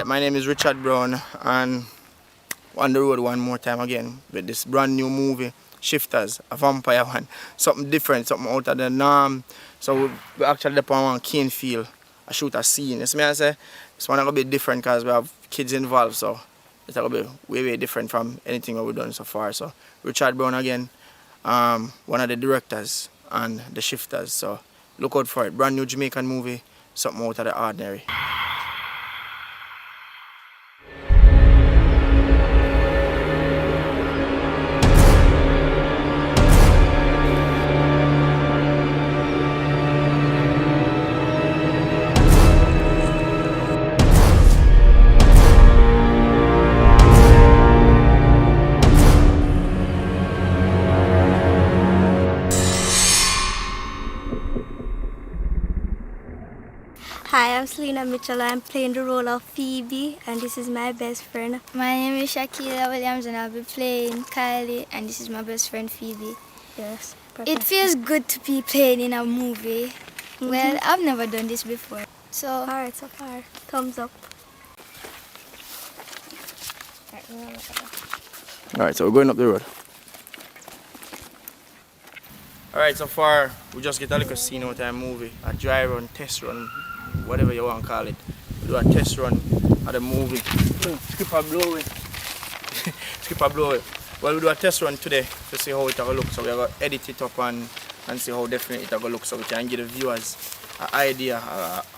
Alright, my name is Richard Brown and on the road one more time again with this brand new movie, Shifters, a vampire one. Something different, something out of the norm. So we actually up on one cane field, I shoot a scene. You see me I say? It's one a bit different because we have kids involved, so it's a bit way different from anything that we've done so far. So Richard Brown again, one of the directors and the Shifters. So look out for it. Brand new Jamaican movie, something out of the ordinary. Hi, I'm Selena Mitchell. I'm playing the role of Phoebe, and this is my best friend. My name is Shakira Williams, and I'll be playing Kylie, and this is my best friend Phoebe. Yes. It feels good to be playing in a movie. Well, I've never done this before. So Alright, so far. Thumbs up. Alright, so we're going up the road. Alright, so far we just get a little scene out of the movie, a dry run, test run, whatever you want to call it. We do a test run of the movie. Skipper blow it. Skipper blow it. Well, we do a test run today to see how it will look. So we're going to edit it up and see how different it will look, so we can give the viewers an idea,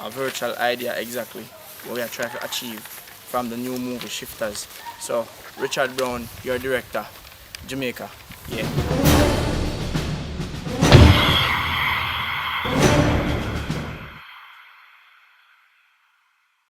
a virtual idea exactly what we are trying to achieve from the new movie Shifters. So Richard Brown, your director, Jamaica. Yeah.